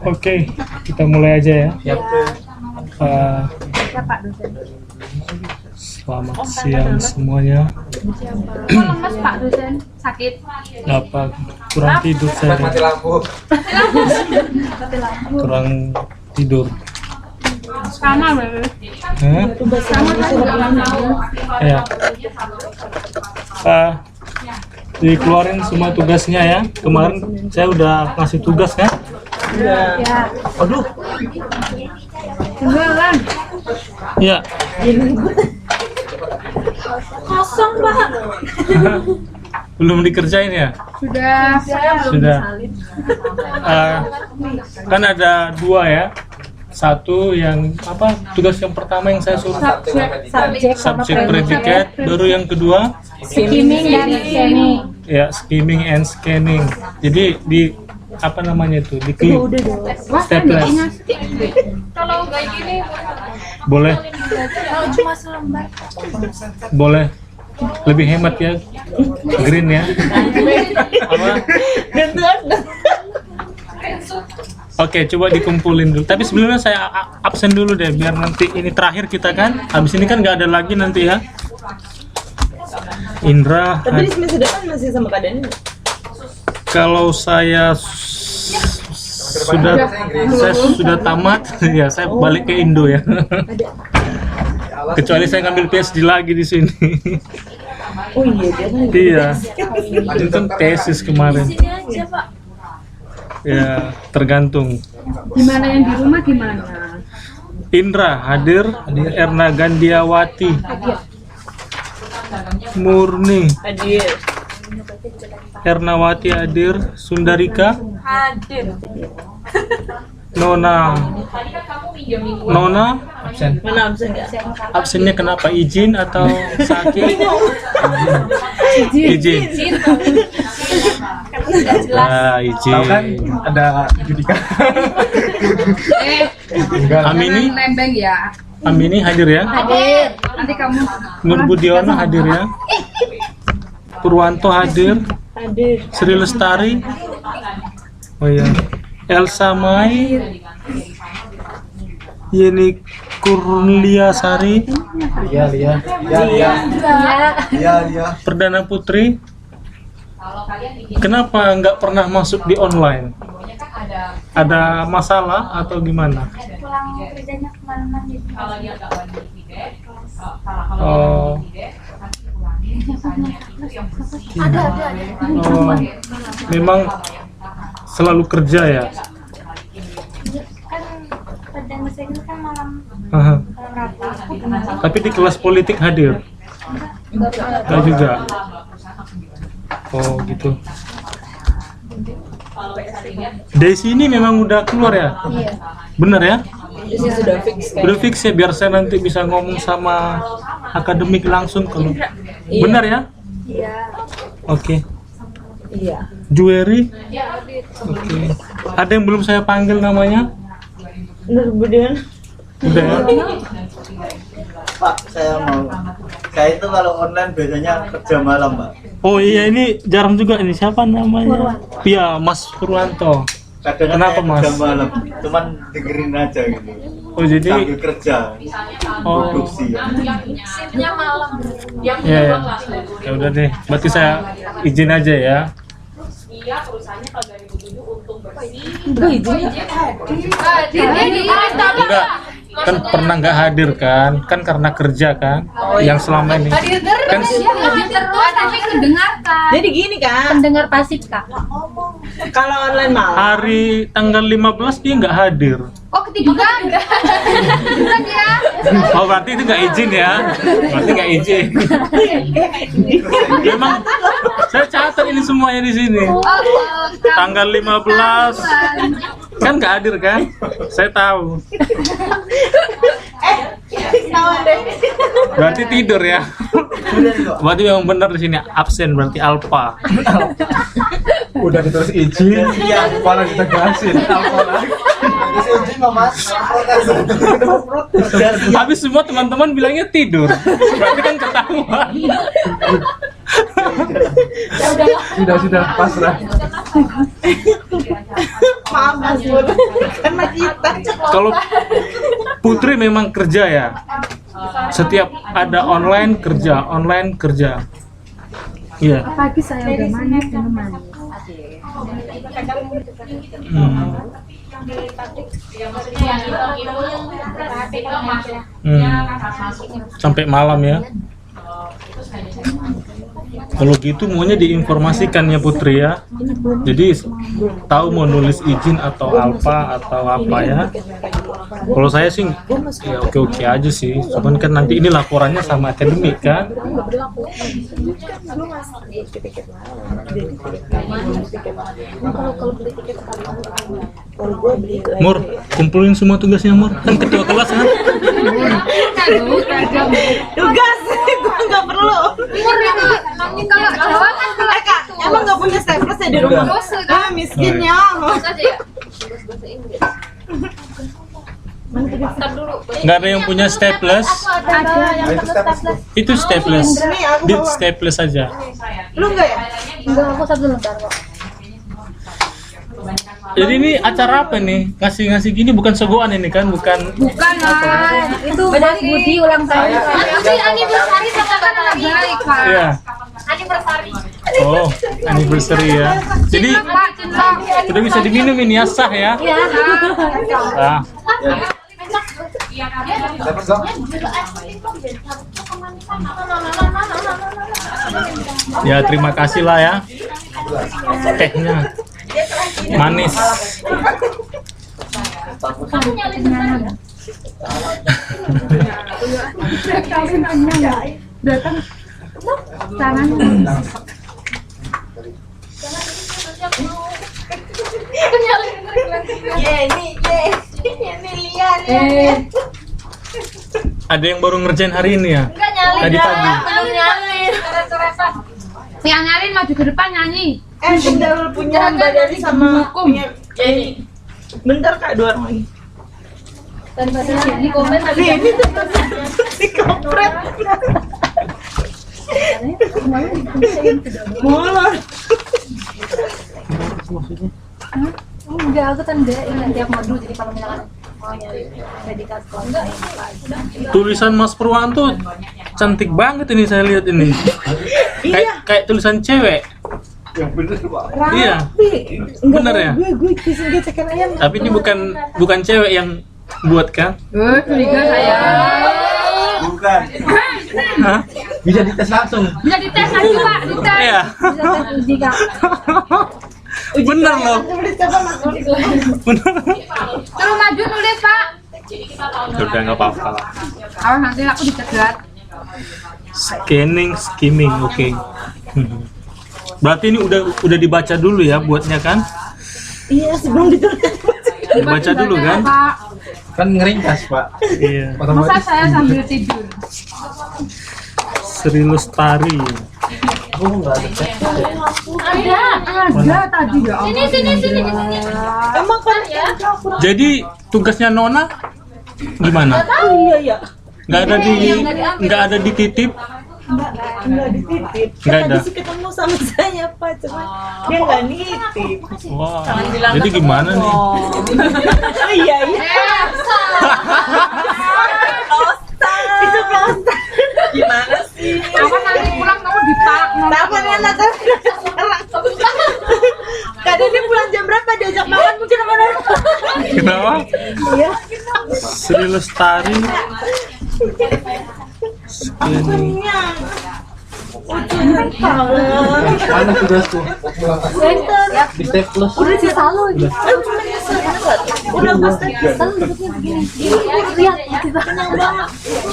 Oke, kita mulai aja ya. Yap. Siapa dosen? Selamat siang semuanya. Kok lemes Pak dosen? Sakit? Apa kurang tidur saya? Mati lampu. Kurang tidur. Sama berarti. Hah? Sama kan juga tahu. Ya. Dikeluarin semua tugasnya ya. Kemarin saya udah ngasih tugas kan? Ya. Aduh. Beneran. Ya. Kosong Pak. Belum dikerjain ya? Sudah. Saya belum Sudah. disalin. Kan ada dua ya. Satu yang apa? Tugas yang pertama yang saya suruh subjek predikat, baru yang kedua Skimming dan scanning. ya skimming and scanning. Jadi di apa namanya itu? Di klik Wah, kan staples. diingat. Kalau kayak gini Boleh, kalau cuma selembar. boleh. Lebih hemat ya. Green ya. Apa? Oke, coba dikumpulin dulu. Tapi sebelumnya saya absen dulu deh, biar nanti ini terakhir kita kan. Habis ini kan nggak ada lagi nanti ya. Indra, Tapi di semester depan masih sama keadaan ini. kalau saya sudah tamat, ya saya balik ke Indo ya. Kecuali saya ngambil PhD lagi di sini. Oh iya dia kan. Iya, itu kan tesis kemarin. Sini aja Pak. Ya, tergantung. Gimana yang di rumah gimana? Indra hadir, Erna Gandiawati, Murni, Hadir. Ernawati hadir, Sundarika, Hadir. Nona, Absen. Mana absen enggak? absennya kenapa? Izin atau sakit? Izin. Ah, Tahu kan izin. ada Judika. Amini, Lembeng ya. Amini hadir ya. Hadir. Nanti kamu Nur Budiono hadir ya. Purwanto hadir. Hadir. Sri Lestari. Oh iya. Elsa Mai. Yeni Kurniasari. Iya. Perdana Putri. Kenapa nggak pernah masuk di online? Ada masalah atau gimana? pulang kerjanya kemana-mana gitu. Kalau dia nggak wajib feedback, kalau Oh. Ada. Oh, memang selalu kerja ya. Kan pada masa itu kan malam Aha. Rabu. Tapi di kelas politik hadir. Enggak juga. Oh gitu. Desi ini memang udah keluar ya? Iya. Bener ya? Di sini sudah fix kan. Udah fix ya, biar saya nanti bisa ngomong sama akademik langsung kalau Iya. benar ya? Iya. Oke. Iya. Jueri. Oke. Ada yang belum saya panggil namanya? Nur Budian. Udah ya? Pak, saya itu kalau online biasanya kerja malam, Pak. Oh iya, ini jarang juga ini, siapa namanya? Iya, Mas Purwanto. Kadang Kenapa, saya Mas? kerja malam, cuman dengerin aja gitu. Oh jadi, Sambil kerja, oh produksi ya. Shiftnya malam. ya ya. Ya udah deh, berarti saya izin aja ya. iya perusahaannya kalau 2007 untung bersih. Enggak, kan pernah nggak hadir kan karena kerja kan, yang selama ini. Hadir terus. Kan Hadir terus tapi mendengarkan. Jadi gini kan, Pendengar pasif Kak. kalau online malam hari tanggal 15 dia nggak hadir. Oh ketiduran. Ketiduran ya. Oh berarti itu nggak izin ya? Berarti nggak izin. Memang saya catat ini semuanya di sini. Tanggal 15 kan nggak hadir kan? Saya tahu. Berarti tidur ya? Berarti memang benar di sini absen, berarti alfa. Udah ditulis izin, malah ditegasin. Terus izin Mas, protes. Habis semua teman-teman bilangnya tidur. Berarti kan ketahuan. Sudah pasrah. Maaf Mas Pur. Karena kita. Kalau Putri memang kerja ya. Setiap ada online kerja. Iya. Pagi saya udah manis dan manis. Sampai malam ya. Kalau gitu maunya diinformasikan ya Putri ya. Jadi tahu mau nulis izin atau apa ya. Kalau saya sih ya oke aja sih. Cuman kan nanti ini laporannya sama akademik kan. Mur, kumpulin semua tugasnya Mur. Kan ketua kelas kan. Tugas gua nggak perlu. Kalau Jawa kan Kak, emang nggak punya staples ya di rumah? Ah, miskinnya. Nggak ada yang punya staples. Itu staples. Di staples saja. Lu nggak ya? enggak, aku satu lembar kok. Jadi ini acara apa nih? Ngasih gini bukan sogoan ini kan? Bukan Bukan, itu Mas Budi ulang tahun. Nanti anniversary sama kan anak baik, Pak. Iya. Anniversary. Oh, anniversary ya. Jadi sudah bisa diminum ini ya, sah ya? Iya. Nah, ya terima kasih lah ya. Tehnya manis. Ini lihat. Ada yang baru ngerjain hari ini ya? Tadi pagi. Yang nyalin maju ke depan nyanyi. Tinggal punya Mbak Dari sama punya Jenny. Bentar Kak, 2 orang lagi. Ini komen tadi. Ini tuh si kompret. Molor. Enggak, aku tandain nanti aku madu jadi kalau misalkan mau nyari predikat enggak. Tulisan Mas Purwanto cantik banget ini saya lihat ini. Kayak tulisan cewek. Yang bener Pak. Iya. Bener ya? Gue gesekan ayam. Tapi ini bukan cewek yang buat kan? Curiga saya. Bukan. Hah? Bisa dites langsung. Bisa dites aja, Pak, dites. Iya. Bisa tes uji, Kak. Bener loh. Bener. Terus maju nulis, Pak. Udah nggak apa-apa lah. Awas nanti aku dicegat. Skimming, oke. Berarti ini udah dibaca dulu ya buatnya kan? Iya, sebelum ditulis. Dibaca dulu kan? Pak. Kan ngeringkas Pak. Iya. Masa saya sambil tidur? Sri Lestari. Oh nggak ada cek. Ada tadi ya. Sini. Emang kan ya? Jadi tugasnya Nona gimana? Iya. Nggak ada dititip? Enggak dititip. Nggak ada. Tadi sih ketemu sama saya Pak, cuma dia nggak nitip. Wah. Jadi gimana nih? Oh iya. Itu poster. Gimana sih? Apa nanti pulang kamu dipak? Tapan ya Nata sekarang. Kadang dia pulang jam berapa diajak makan mungkin sama Nata. Kenapa? Iya. Sri Lestari. Skimming. Mana tugasku? Di staples. Udah sih selalu. Udah poster. Selalu duduknya begini. Lihat, kenyang banget.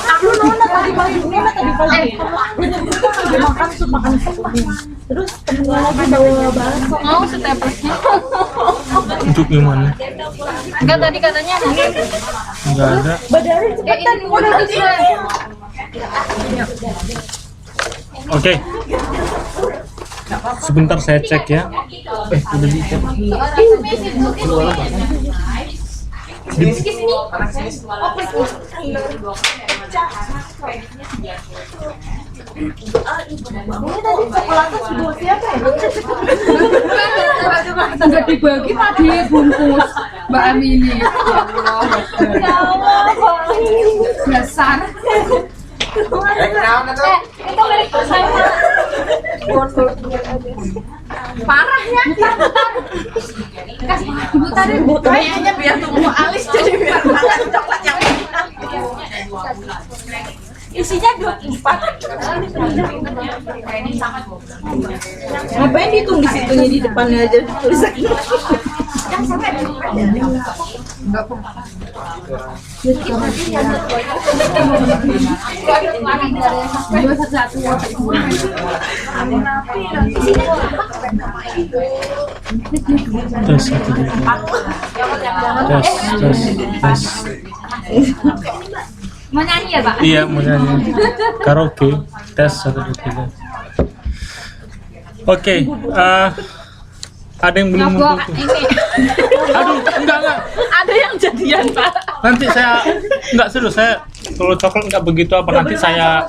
Aku Nona tadi pagi. Dia makan sup makan sup. Terus temennya lagi bawa bakso. Mau steplesnya? Untuk gimana? Enggak, tadi katanya ada. Nggak ada. Badari cepetan udah Oke. Sebentar saya cek ya. Udah dicek. Ini tadi coklatnya sebuah siapa ya? Enggak dibagi tadi bungkus Mbak Amini. Ya Allah. Ya Allah. Dasar. Itu milik saya. Parah ya. Kasih dulu tadi. Kayaknya biar tunggu alis jadi biar makan coklat yang isinya 24. Ngapain dihitung di situnya di depannya aja tulisan. Tes satu dua tiga. Tes. Mau nyanyi ya, Pak? Iya, mau nyanyi. Karaoke. Tes 1 2 3. Oke, ada yang belum Nyogok ngumpul tuh? ini. Aduh, enggak. Ada yang jadian, Pak. Nanti saya enggak serius, saya kalau coklat enggak begitu apa, nanti saya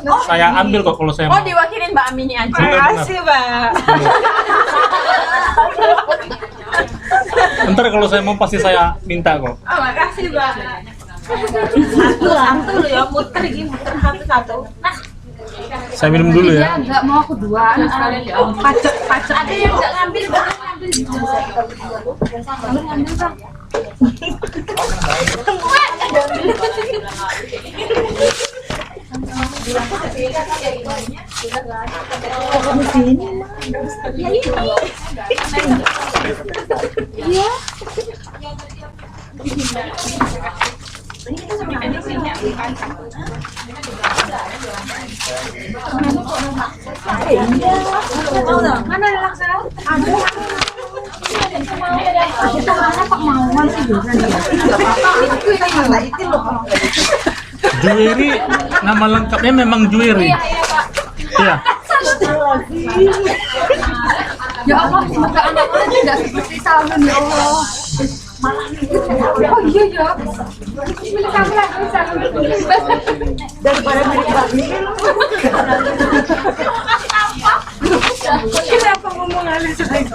ambil kok kalau saya Oh, mau. diwakilin Mbak Amini aja. Benar. Mbak. Ntar kalau saya mau pasti saya minta kok. Oh, makasih, Mbak. Satu loh ya, muter satu-satu. Nah, Saya minum dulu Dia ya. enggak mau kedua sekalian ya. Pacek ada yang nggak ngambil, Mbak. ngambil, Bang. Mana ada laksana? Ada. Kita mana Pak Mauan sih biasa dia. Itu loh. Juweri, nama lengkapnya memang Juweri. Iya. Ya Allah, semoga anak-anak tidak seperti Salman ya Allah. Oh iya ya. Milik kamu lagi Salman. Daripada milik Mbak Amini. Kenapa ngomong alis lagi?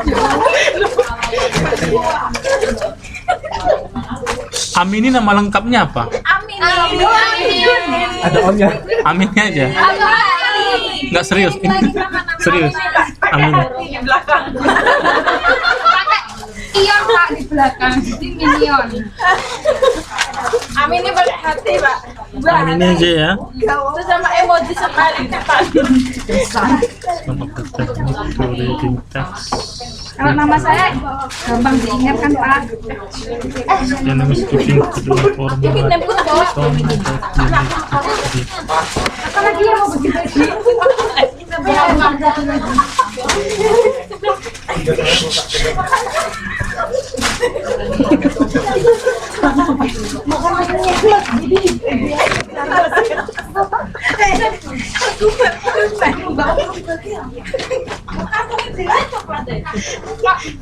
Amin ini nama lengkapnya apa? Amin. Ada onnya. Aminnya aja. Enggak serius. Serius. Amin. Di belakang. Ion Pak di belakang, di minion. Amin ini berhati, Pak. Aminnya aja ya. Terus sama emoji sekali depan. Sama berteknik reading text. Kalau nama saya gampang diingat kan Pak. Dynamic skipping kedua format. Apa lagi yang mau begitu?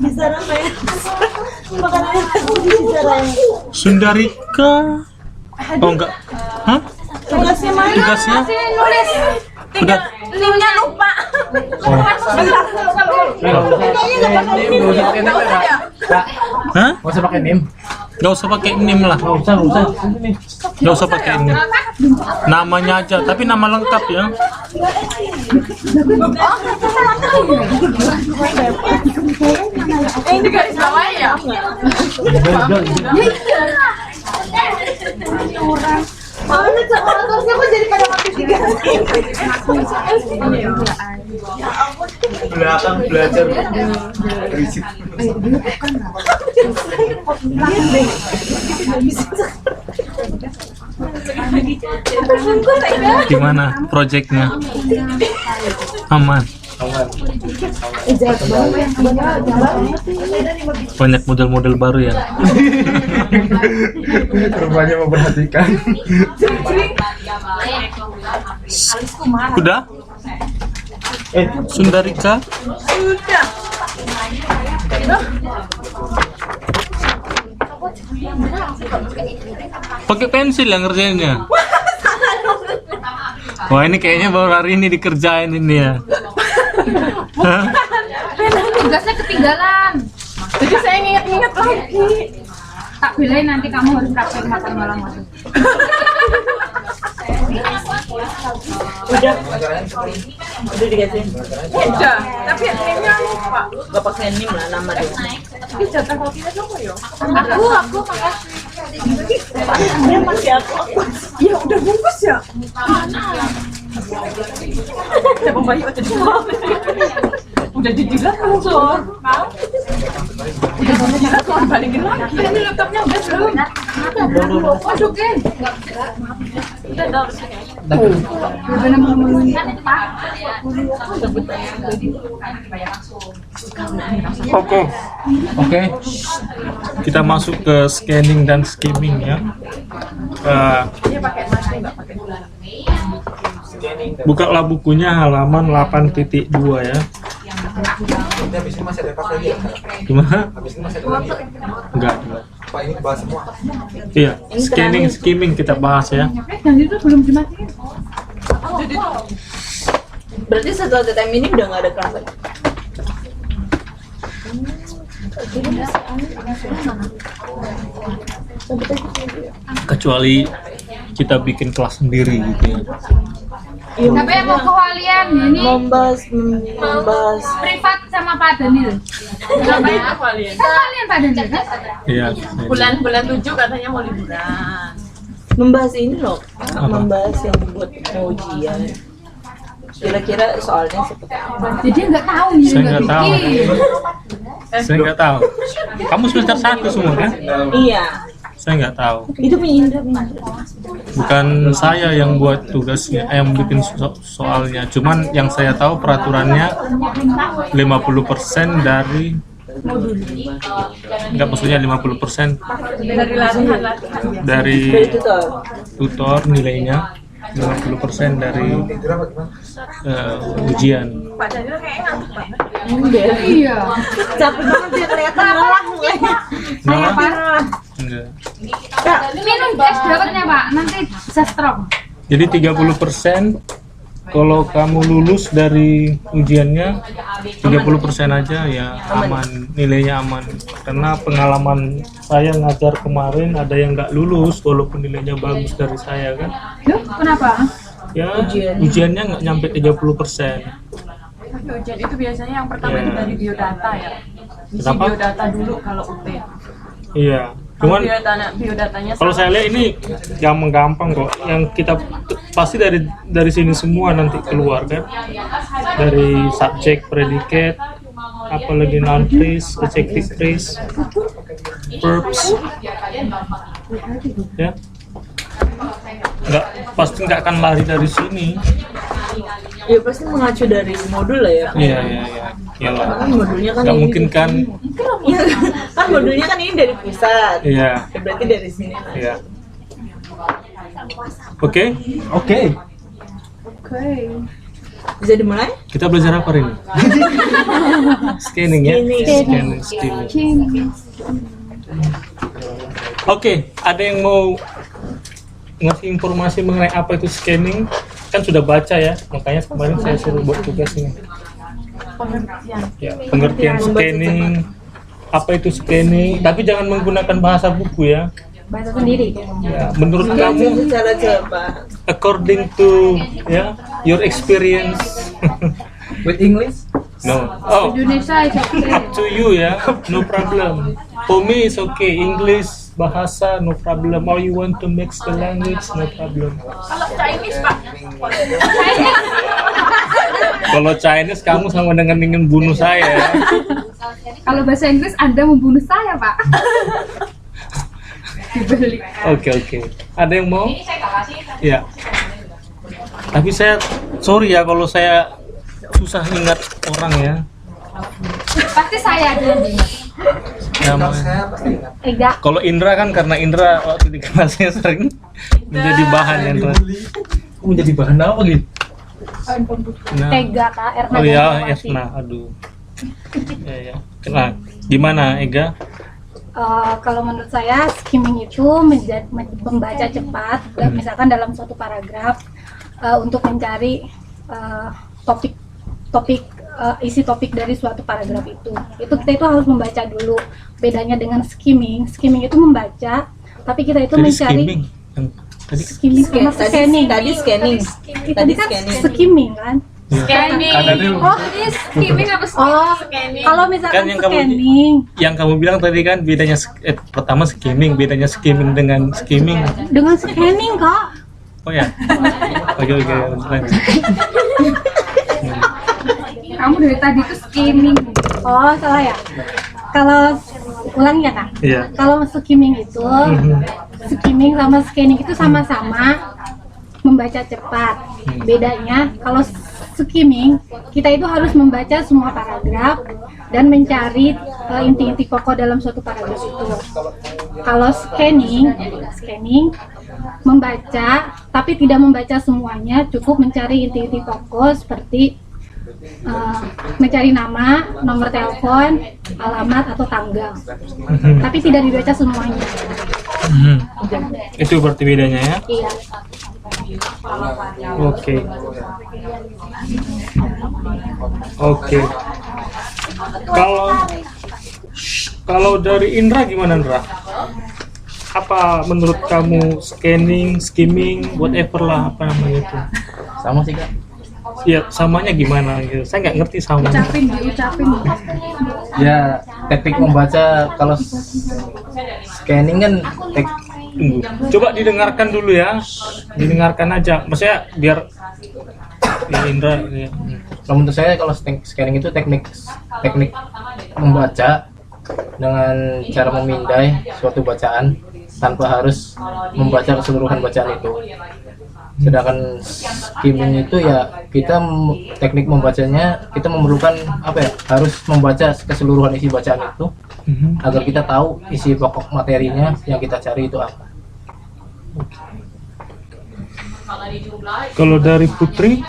Bisa ramai. Makanannya bisa ramai. Sundarika. Oh enggak. Hah? Tugasnya mana? Tugasnya? Nulis. Udah. Linknya lupa. Oh. Ini nggak usah pakai NIM ya, Kak. Hah? Nggak usah pakai NIM. Gak usah pakai NIM lah. Nggak usah. Ini. Gak usah pakai NIM. Namanya aja, tapi nama lengkap ya. Ini garis bawah ya? Mana coklatnya kok jadi pada mati tiga? Belakang belajar berisik. Gimana proyeknya? Aman. Banyak model-model baru ya. Rupanya memperhatikan. Udah? Sundarika? Sudah. Pakai pensil yang ngerjainnya. Wah ini kayaknya baru hari ini dikerjain ini ya. Hah? Tugasnya ketinggalan. Jadi saya nginget-nginget lagi. Tak belain nanti kamu harus praktek makan malam waktu. Udah dikasih. Udah, tapi akhirnya lupa. Gak pakai nim lah nama dia. Tapi jatah kopinya siapa ya? Aku makasih. Dia masih aku. Ya udah bungkus ya. Coba Bayu aja dulu. Udah dijilat langsung. Mau? Udah dijilat mau balikin lagi. Ini laptopnya udah belum? Masukin. Udah dong sini. Benar mengumpulkan Pak. Oke, kita masuk ke scanning dan skimming ya. Dia pakai masker nggak pakai gula. Bukalah bukunya halaman 8.2 ya. Habis ini masih ada pas lagi ya? Gimana? Habis ini masih ada lagi ya? Enggak. Pak ini bahas semua. Iya, scanning skimming kita bahas ya. Yang itu belum dimatiin. Berarti setelah TTM ini udah nggak ada kelas lagi. Kecuali kita bikin kelas sendiri gitu ya. Tapi mau kewalian ini Membahas privat sama Pak Daniel. Ngapain kalian? Kan kalian Pak Daniel kan? Iya. Bulan 7 katanya mau liburan. membahas ini loh, Apa? membahas yang buat mau ujian. Kira-kira soalnya seperti apa? Jadi nggak tahu nih, Saya nggak tahu. bikin. Saya nggak tahu. Kamu semester 1 semua kan? Iya, Saya nggak tahu. itu punya Indra. Bukan saya yang buat tugasnya, yang bikin soalnya. Cuman yang saya tahu peraturannya 50% dari nggak, maksudnya 50% Dari latihan. Dari dari tutor. tutor nilainya, 50% dari ujian. Pak Daniel kayaknya ngantuk banget. Enggak. Iya. Capek banget dia kelihatan lelah mukanya. Nah, Lelah. enggak. Minum es dawetnya Pak, nanti bisa stroke. Jadi 30% kalau kamu lulus dari ujiannya, 30% aja ya aman, nilainya aman. Karena pengalaman saya ngajar kemarin ada yang nggak lulus walaupun nilainya bagus dari saya kan. Loh, kenapa? Ya ujiannya nggak nyampe 30%. Tapi ujian itu biasanya yang pertama Ya. itu dari biodata ya. Isi Kenapa? biodata dulu kalau UT. Iya. Kalau Cuman biodatanya kalau saya lihat ini gampang kok. Yang kita pasti dari sini semua nanti keluar kan. Dari subjek, predikat, apalagi non-phrase, adjective phrase, verbs. Ya. Pasti nggak akan lari dari sini. Ya pasti mengacu dari modul lah ya. Iya. Iyalah. Kan modulnya kan Nggak ini. mungkin kan. Iya, kan modulnya kan ini dari pusat. Iya. Ya, berarti dari sini lah. Iya. Oke, Oke. Bisa dimulai? kita belajar apa hari ini? Scanning ya. Scanning. Oke, ada yang mau ngasih informasi mengenai apa itu scanning? Kan sudah baca ya, makanya kemarin saya suruh buat tugas ini. pengertian. Ya, pengertian scanning, apa itu scanning, tapi jangan menggunakan bahasa buku ya. Bahasa sendiri. Ya, menurut kamu, Secara cepat. according to ya your experience, With English? no, oh, Indonesia itu up to you ya, no problem. For me it's okay, English bahasa no problem. Or you want to mix the language, no problem. Kalau Chinese Pak, Kalau Chinese kamu sama dengan ingin bunuh saya ya. Kalau bahasa Inggris Anda membunuh saya, Pak. Dibeli. Oke. Ada yang mau? Ya. Tapi saya sorry ya kalau saya susah ingat orang ya. Pasti saya aja yang ingat. Ya, Saya pasti ingat. Ega. kalau Indra kan karena Indra waktu di kelasnya sering menjadi bahan yang Kok menjadi bahan apa gitu? Nah, Ega, Kak. Erna. oh ya, Erna, aduh. Ya. Nah, gimana Ega? Kalau menurut saya skimming itu membaca cepat, misalkan dalam suatu paragraf untuk mencari isi topik dari suatu paragraf itu kita itu harus membaca dulu. Bedanya dengan skimming itu membaca, tapi kita itu Jadi mencari skimming. Tadi skimming sama scanning. Tadi scanning. Tadi kan skimming kan. Scanning. Oh, Ini skimming apa sih? oh, kalau misalkan Kan yang kamu- scanning yang kamu bilang tadi kan bedanya pertama skimming, bedanya skimming dengan skimming. dengan scanning kak. Oh ya. Oke. Kamu dari tadi tuh skimming. Oh, salah ya. Kalau ulang ya kak. Iya. Kalau skimming itu, skimming sama scanning itu sama-sama membaca cepat. Bedanya kalau skimming kita itu harus membaca semua paragraf dan mencari inti-inti pokok dalam suatu paragraf itu. Kalau scanning membaca tapi tidak membaca semuanya, cukup mencari inti-inti pokok seperti mencari nama, nomor telepon, alamat atau tanggal. Tapi tidak dibaca semuanya. Itu berarti bedanya ya. Iya. Oke. Kalau dari Indra gimana, Indra? Apa menurut kamu scanning, skimming, whatever lah apa namanya itu? Sama sih kak. Ya samanya gimana gitu. Saya nggak ngerti samanya. Diucapin. Ya teknik membaca kalau scanning kan Tunggu. Coba didengarkan dulu ya. Didengarkan aja. Maksudnya biar ya Indra ya. kalau menurut saya kalau scanning itu teknik membaca dengan cara memindai suatu bacaan tanpa harus membaca keseluruhan bacaan itu. Sedangkan skimming itu ya teknik membacanya kita memerlukan harus membaca keseluruhan isi bacaan itu agar kita tahu isi pokok materinya yang kita cari itu apa. Kalau dari Putri,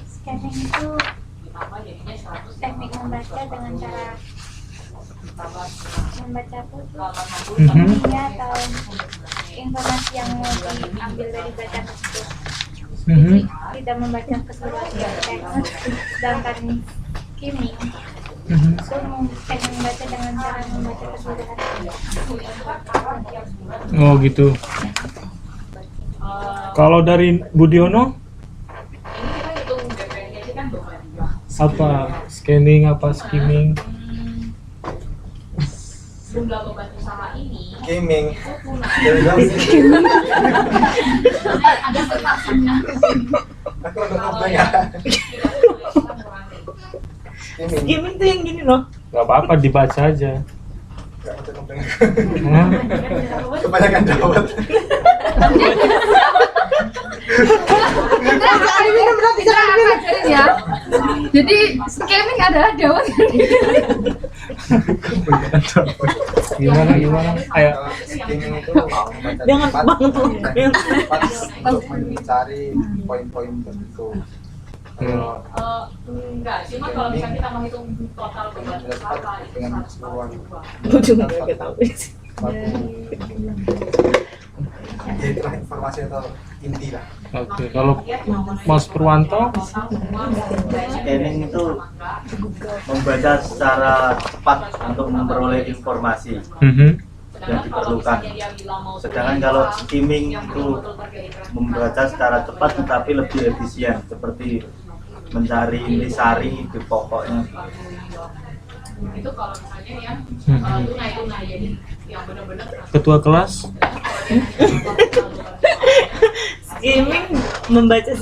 Scanning itu teknik membaca dengan cara membaca ya atau informasi yang mau diambil dari bacaan tersebut. Jadi tidak membaca keseluruhan teks, sedangkan skimming itu teknik membaca dengan cara membaca keseluruhan. oh gitu. Kalau dari Budiono, apa scanning, apa skimming? Gaming. Aku udah ngomong ya. Skimming tuh yang gini loh. Gak apa-apa, dibaca aja. Hah? Kebanyakan jawab. Ajarin ya. Jadi scamming adalah jawab. Gimana? Ayo. Gaming itu Jangan banget loh. untuk mencari poin-poin tertentu. Enggak, cuma kalau misalnya kita menghitung total Dengan keseluruhan Ujungnya kita tahu. ya itulah informasi atau inti lah. Oke, kalau Mas Purwanto, Scanning itu membaca secara cepat untuk memperoleh informasi yang diperlukan. Sedangkan kalau skimming itu membaca secara cepat tetapi lebih efisien, seperti mencari intisari di pokoknya. itu kalau misalnya yang tunai jadi yang benar-benar ketua kelas, Skimming membaca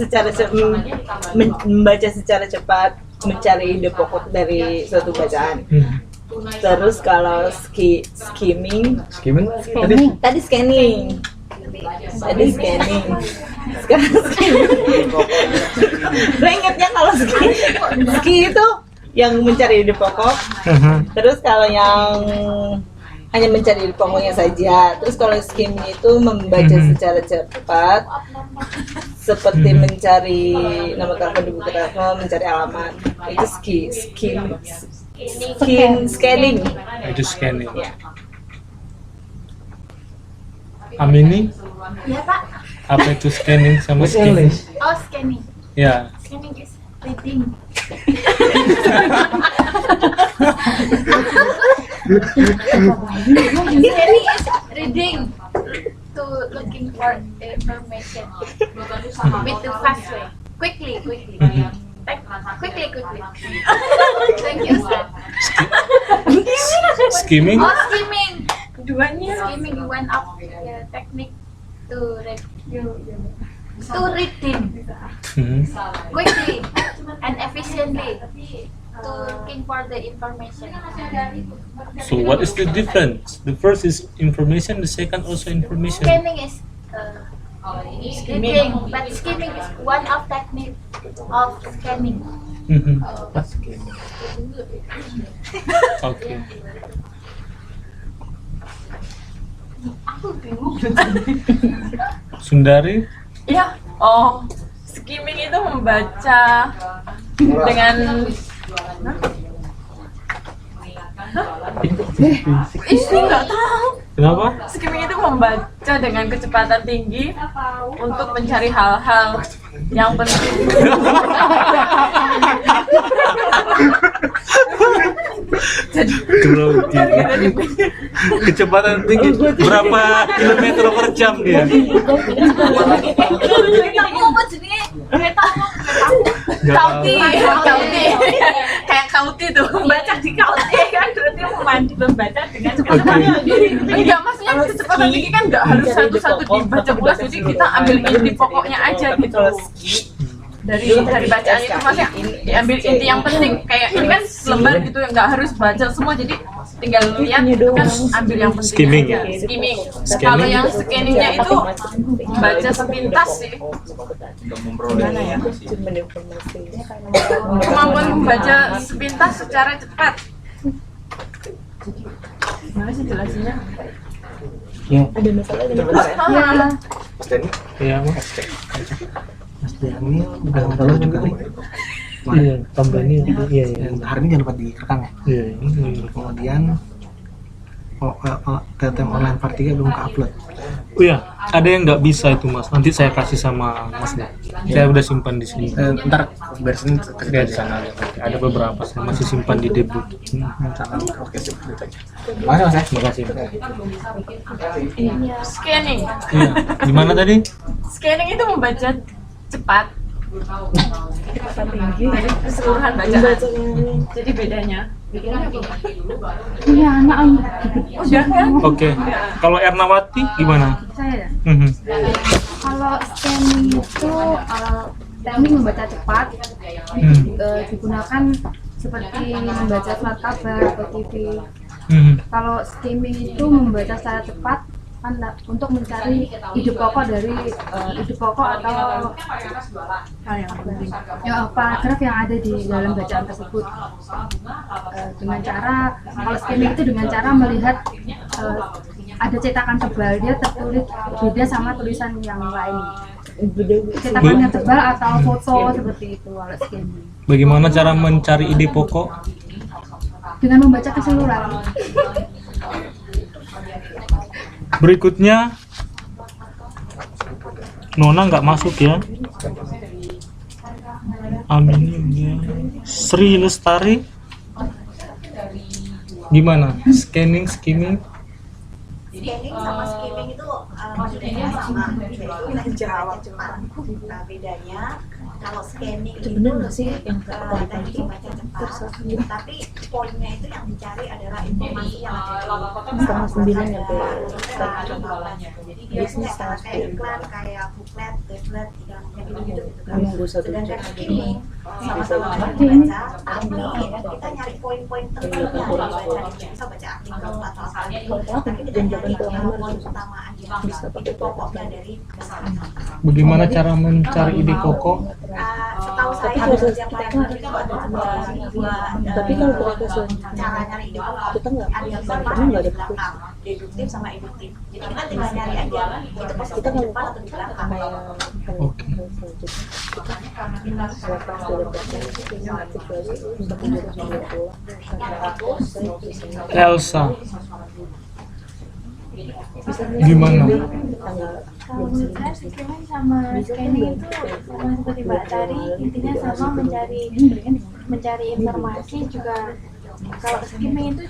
secara cepat, mencari ide pokok dari suatu bacaan. Terus kalau skimming tadi scanning. Sekarang scanning. Gue ingetnya kalau ski itu yang mencari ide pokok. Terus kalau yang hanya mencari ide pokoknya saja. Terus kalau skimming itu membaca secara cepat, seperti mencari nama telepon di buku telepon, mencari alamat. Itu scanning. itu scanning. Ya. Amini, Ya Pak. Apa itu scanning sama skimming? Oh, scanning. Ya. Scanning is reading. Scanning is reading to looking for information with the fast way. Quickly. Quickly. Thank you, sir. Skimming? Oh, skimming. Keduanya. Skimming one of the technique to reading Mhm. quickly and efficiently to looking for the information. So what is the difference? The first is information, the second also information. Scanning is reading, but skimming is one of technique of scanning. Mhm. Oke. Sundari? Iya. Oh, skimming itu membaca dengan ini nggak tahu. Kenapa? Skimming itu membaca dengan kecepatan tinggi untuk mencari hal-hal yang penting. Jadi Kecepatan tinggi berapa kilometer per jam dia? Kauti, kayak kauti tuh membaca di kauti kan berarti membaca dengan kecepatan tinggi. Enggak, maksudnya kecepatan tinggi kan nggak harus satu-satu dibaca pula, jadi kita ambil inti pokoknya aja gitu. Dari bacaan itu maksudnya diambil inti yang penting, kayak ini kan lembar gitu yang nggak harus baca semua, jadi tinggal lihat itu kan ambil yang penting Skimming aja. ya? Skimming. Kalau yang scanningnya itu baca sepintas sih. Gimana ya? Kemampuan membaca sepintas secara cepat. Gimana sih jelasinnya? Ya. Mas Denny, Iya, Mas. Mas Denny udah tahu juga nih. Iya, tambah ini. Iya, iya. Dan hari ini jangan lupa direkam ya. Iya, ini. Kemudian TTM online part 3 belum ke-upload. Oh iya, ada yang nggak bisa itu Mas. Nanti saya kasih sama Masnya. Saya udah simpan di sini. Ntar beresin ke Di sana ada. Ada beberapa saya masih simpan di debut. Oke, sip, gitu aja. Makasih Mas ya. Terima kasih. Scanning. Iya. Gimana tadi? Scanning itu membaca cepat dari keseluruhan bacaan. Jadi bedanya. Iya, anak Udah kan? Oke. Kalau Ernawati gimana? saya. Mhm. Kalau scanning itu teknik membaca cepat digunakan seperti membaca surat kabar atau TV. Mhm. Kalau skimming itu membaca secara cepat untuk mencari ide pokok dari ide pokok atau Hal yang penting. ya, paragraf yang ada di dalam bacaan tersebut. Dengan cara kalau skimming itu dengan cara melihat ada cetakan tebal, dia tertulis beda sama tulisan yang lain. Cetakannya tebal atau foto seperti itu kalau skimming. Bagaimana cara mencari ide pokok? Dengan membaca keseluruhan. Berikutnya Nona nggak masuk ya. Amin ya. Sri Lestari gimana? Scanning, skimming? Scanning sama skimming itu maksudnya sama, itu jawab cepat. Nah, bedanya kalau scanning itu yang tadi dibaca cepat, tapi poinnya itu yang dicari adalah informasi yang ada di jadi dia itu kayak iklan, kayak booklet, tablet, yang gitu kan. Sedangkan skimming sama-sama membaca, tapi kita nyari poin-poin tertentu yang dibaca, bisa baca artikel atau apa, tapi kita nyari poin utama aja, ide pokoknya dari kesalahan. Bagaimana cara mencari ide pokok? Setahu saya setiap paragraf itu ada dua cara nyari ide pokok. Ada yang depan, ada di belakang, deduktif sama induktif. Jadi kita tinggal nyari aja itu posisi di depan atau di belakang. Oke. Elsa gimana? Kalau menurut saya skimming sama scanning itu sama seperti Mbak tadi, intinya sama mencari informasi juga. Kalau skimming itu